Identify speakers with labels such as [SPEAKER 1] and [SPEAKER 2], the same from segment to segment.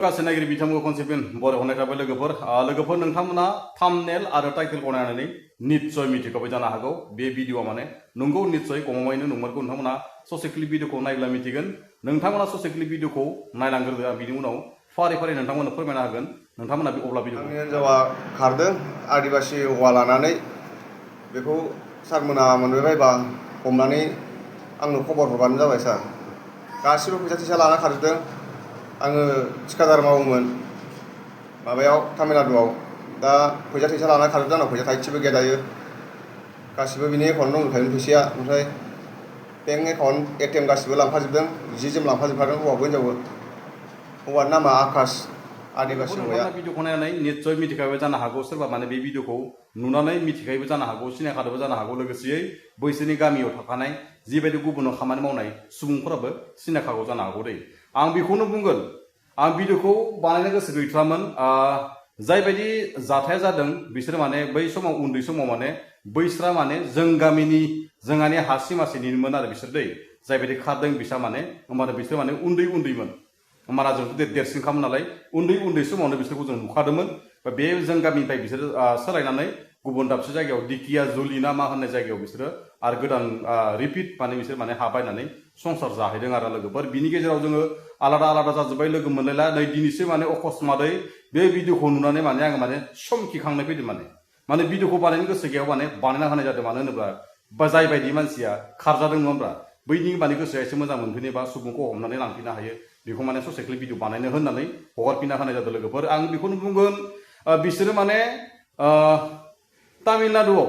[SPEAKER 1] गासै नागिरि बिथांमोनखौ खनसेफिन बर' हरनाय थाबाय लोगोफोर नोंथांमोना थाम्बनेल आरो टाइटेलखौ नायनानै निस्सय मिथिखाबाय जानो हागौ बे भिडिअआ माने नंगौ निस्सय गमामायैनो नंमारगौ नोंथांमोना ससे क्लिप भिडिअखौ नायब्ला मिथिगोन नोंथांमोना ससे क्लिप भिडिअखौ नायलांग्रोदो आं बिनि उनाव फारि फारि नोंथांमोननो फोरमायना होगोन नोंथांमोना बे अब्ला भिडिअखौ
[SPEAKER 2] आंनि हिन्जावा खारदों आदिबासि हौवा लानानै बेखौ सारमोना मोनबायबायबा हमनानै आंनो खबर हरबानो जाबाय सार गासिबो फैसा थैसा लाना खारजोबदों आङो थिखादार मावोमोन माबायाव तामिलनाडुआव दा फैसा थैसा लाना खारजोबदों आंनाव फैसा थाइसेबो गैया दायो गासिबो बिनि एकाउन्टआव दंजोबखायोमोन फैसाया ओमफ्राय बेंक एकाउन्ट एटिएम गासिबो लांफाजोबदों जि जोम लांफाजोबखादों हौवाबो हिन्जावबो हौवानि नामा आकाश आदिबासि हौवाया
[SPEAKER 1] भिडिअखौ नायनानै निस्सय मिथिखाबाय जानो हागौ सोरबा माने बे भिडिअखौ नुनानै मिथिखायोबो जानो हागौ सिनायखादोंबो जानो हागौ लोगोसेयै बैसोरनि गामियाव थाखानाय जिबायदि गुबुनाव खामानि मावनाय सुबुंफोराबो सिनायखागौ जानो हागौ दै आं बेखौनो बुंगोन आं भिडिअखौ बानायनो गोसो गैथारामोन जायबायदि जाथाया जादों बिसोर माने बै समाव उन्दै समाव माने बैस्रा माने जों गामिनि जोंहानि हा सिमासेनिमोन आरो बिसोर दै जायबायदि खारदों बिसा माने होमबानो बिसोर माने उन्दैमोन होमबाना जों देरसिनखामोन नालाय उन्दै समावनो बिसोरखौ जों नुखादोंमोन बे जों गामिनिफ्राय बिसोरो सोलायनानै गुबुन दाबसे जायगायाव दिकिया जुलि ना मा होननाय जायगायाव बिसोरो आरो गोदान रिपिट माने बिसोर माने हा बायनानै संसार जाहैदों आरो लोगोफोर बिनि गेजेराव जोङो आलादा जाजोब्बाय लोगो मोनलायला नै दिनैसो माने अकस्मादै बे भिडिअखौ नुनानै माने आङो माने समखिखांनाय फैदों माने भिडिअखौ बानायनो गोसो गैयाव माने बानायना होनाय जादों मानो होनोब्ला जायबायदि मानसिया खारजादों नङा होमब्ला बैनि माने गोसोआ एसे मोजां मोनफिनो बा सुबुंखौ हमनानै लांफिननो हायो बेखौ माने ससे क्लिप भिडिअ बानायनो होननानै हगारफिनना होनाय जादों लोगोफोर आं बेखौनो बुंगोन बिसोरो माने तामिलनाडुआव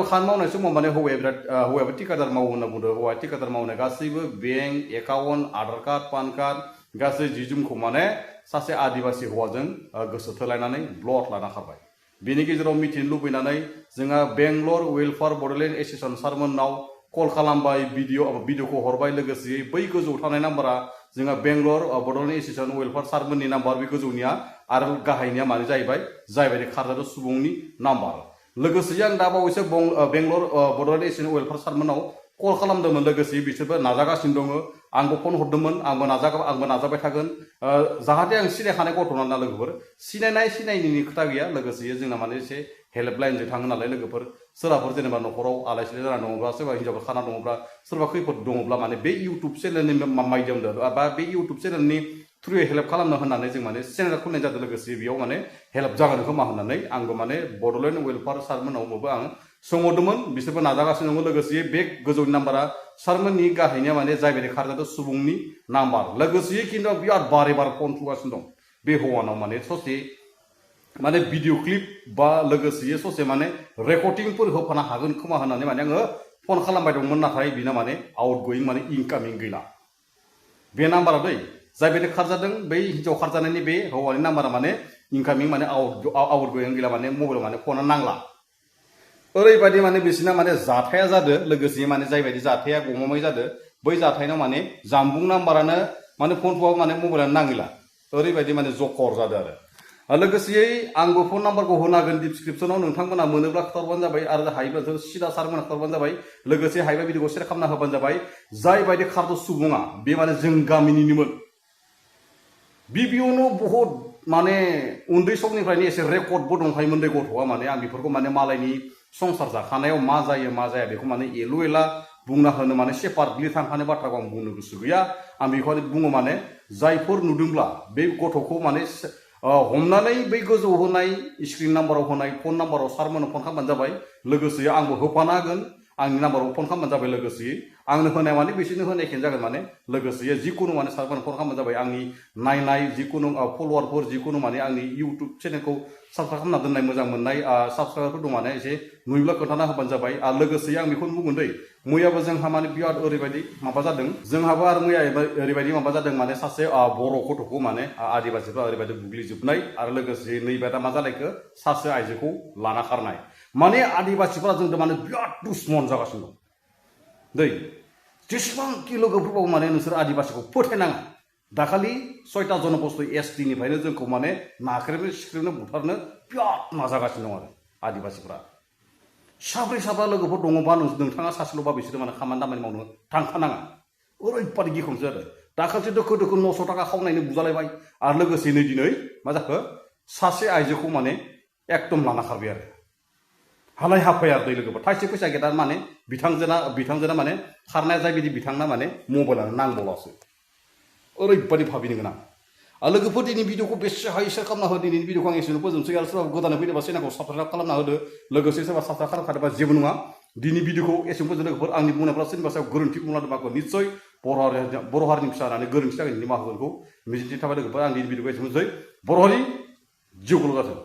[SPEAKER 1] खामानि मावनाय समाव माने हौवायाबो थिकादार मावो होनना बुंदों हौवाया थिकादार मावनाय गासैबो bank account Aadhaar card PAN card गासै जि जोमखौ माने सासे आदिबासि हौवाजों गोसो थोलायनानै ब्लड लाना खारबाय बेनि गेजेराव मिथिनो लुबैनानै जोंहा Bangalore welfare Bodoland association सारमोननाव call खालामबाय भिडिअखौ हरबाय लोगोसे बै गोजौआव थानाय नाम्बारा जोंहा बेंगलर बड'लेण्ड एस'सियेसन वेलफेयार सारमोननि नाम्बार बे गोजौनिया आरो गाहायनिया माने जाहैबाय जायबायदि खारजादों सुबुंनि नाम्बार लोगोसे आं दा बावैसो Bangalore Bodoland association welfare सारमोननाव call खालामदोंमोन लोगोसे बिसोरबो नाजागासिनो दङ आंबो फन हरदोंमोन आंबो नाजाबाय थागोन जाहाथे आं सिनायखानाय गथ' ना लोगोफोर सिनायनायनि खोथा गैया लोगोसे जोंना माने एसे हेल्पलाइनजों थाङो नालाय लोगोफोर सोरबाफोर जेनेबा न'खराव आलाय सिलाय जाना दङब्ला सोरबा हिनजावफोर खाना दङब्ला सोरबा खैफोद दङब्ला माने बे इउटुब चेनेलनि माध्यमजों बा बे इउटुब चेनेलनि थ्रुयै हेल्प खालामनो होननानै जों माने चेनेल खुलिनाय जादों लोगोसे बेयाव माने हेल्प जागोन खोमा होननानै आंबो माने बड'लेण्ड वेलफेयार सारमोनावबो आं सोंहरदोंमोन बिसोरबो नाजागासिनो दङ लोगोसे बे गोजौनि नाम्बारा सारमोननि गाहायनिया माने जायबायदि खारजादों सुबुंनि नाम्बार लोगोसे खिन्थु बिराद बारे फन थुगासिनो दं बे हौवानाव माने ससे माने भिडिअ क्लिप बा लोगोसे ससे माने रेकर्डिंफोर होफानो हागोन खोमा होननानै माने आङो फन खालामबाय दंमोन नाथाय बिना माने आउट गोयिं माने इनकामिं गैला बे नाम्बारा दै जायबायदि खारजादों बै हिन्जाव खारजानायनि बे हौवानि नाम्बारा माने इनकामिं माने आउट गोयिं गैला माने मबाइलाव माने फना नांला ओरैबायदि माने बिसिना माने जाथाया जादों लोगोसे माने जायबायदि जाथाया गमामायै जादों बै जाथायनाव माने जामबुं नाम्बारानो माने फन थुआबो माने मबाइलानो नांगैला ओरैबायदि माने जकर जादों आरो लोगोसेयै आंबो फन नाम्बारखौ होनो हागोन डिसक्रिपसनाव नोंथांमोना मोनोब्ला खोथाहरबानो जाबाय आरो हायोब्ला सिदा सारमोना खोथाहरबानो जाबाय लोगोसे हायोब्ला भिडिअखौ शेयार खालामना होबानो जाबाय जायबायदि खारदों सुबुङा बे माने जों गामिनिनोमोन बिबियावनो बहुत माने उन्दै समनिफ्रायनो एसे रेकर्डबो दंखायोमोन दै गथ'आ माने आं बेफोरखौ माने मालायनि संसार जाखानायाव मा जायो मा जाया बेखौ माने एला बुंना होनो माने सेपारेटलि थांखानाय बाथ्राखौ आं बुंनो गोसो गैया आं बेखौ बुङो माने जायफोर नुदोंब्ला बे गथ'खौ माने हमनानै बै गोजौ होनाय स्क्रिन नाम्बाराव होनाय फन नाम्बाराव सारमोननो फन खालामबानो जाबाय लोगोसे आंबो होफानो हागोन आंनि नाम्बाराव फन खालामबानो जाबाय लोगोसे आंनो होनाय माने बिसोरनो होनायखेन जागोन माने लोगोसे जिखुनु माने सारमोननो फन खालामबानो जाबाय आंनि नायनाय जिखुनु फल'वारफोर जिखुनु माने आंनि इउटुब चेनेलखौ साबसक्राइब खालामना दोननाय मोजां मोननाय साबसक्राइबारफोर दं माने एसे नुयोब्ला खोन्थाना होबानो जाबाय आरो लोगोसे आं बेखौनो बुंगोन दै मैयाबो जोंहा माने बिराद ओरैबायदि माबा जादों जोंहाबो आरो मैया ओरैबायदि माबा जादों माने सासे बर' गथ'खौ माने आदिबासिफ्रा ओरैबायदि बुग्लिजोबनाय आरो लोगोसे नैबे दा मा जालायखो सासे आइजोखौ लाना खारनाय माने आदिबासिफ्रा जोंजों माने बिराद दुश्मन जागासिनो दं दै जेसेबांखि लोगोफोरबाबो माने नोंसोर आदिबासिखौ फोथायनाङा दाखालि 6टा जनपस्थ एसटिनिफ्रायनो जोंखौ माने नाख्रेबनो सिख्रेबनो बुथारनो बिराद नाजागासिनो दं आरो आदिबासिफ्रा साब्रै साबा लोगोफोर दङबा नोंथाङा सासेल'बा बिसोरो माने खामानि दामानि मावनो थांखानाङा ओरैबादि गिख्रंसो जादों दाखालि दोखो दोखो 900 थाखा खावनायनि बुजालायबाय आरो लोगोसेनो दिनै मा जाखो सासे आइजोखौ माने एकदम लाना खारबाय आरो हालाय हाफाय आरो दै लोगोफोर थाइसे फैसा गैया माने बिथांजोना माने खारनाया जायबायदि बिथांना माने मबाइलानो नांबावलासो ओरैबायदि भाबिनो गोनां आरो लोगोफोर दिनै भिडिअखौ बेसे हायो सेयार खालामना हो दिनैनि भिडिअखौ आं एसेनो फोजोबनोसै आरो सोरबा गोदानै फैदोंबा चेनेलखौ साबसक्राइब खालामना होदो लोगोसे सोरबा साबसक्राइब खालामखादोंबा जेबो नङा दिनै भिडिअखौ एसेनो फोजोब लोगोफोर आंनि बुंनायफ्रा सोरनिबा सायाव गोरोन्थि बुंलांदोंबा आंखौ निस्सय बर' हारिनि फिसा होननानै गोरोन्थि जागोन निमाहा होगोनखौ मिजिंथिनाय थाबाय लोगोफोर आं दिनै भिडिअखौ एसेनो फोजोबनोसै बर' हारि जिउखौल' जाथों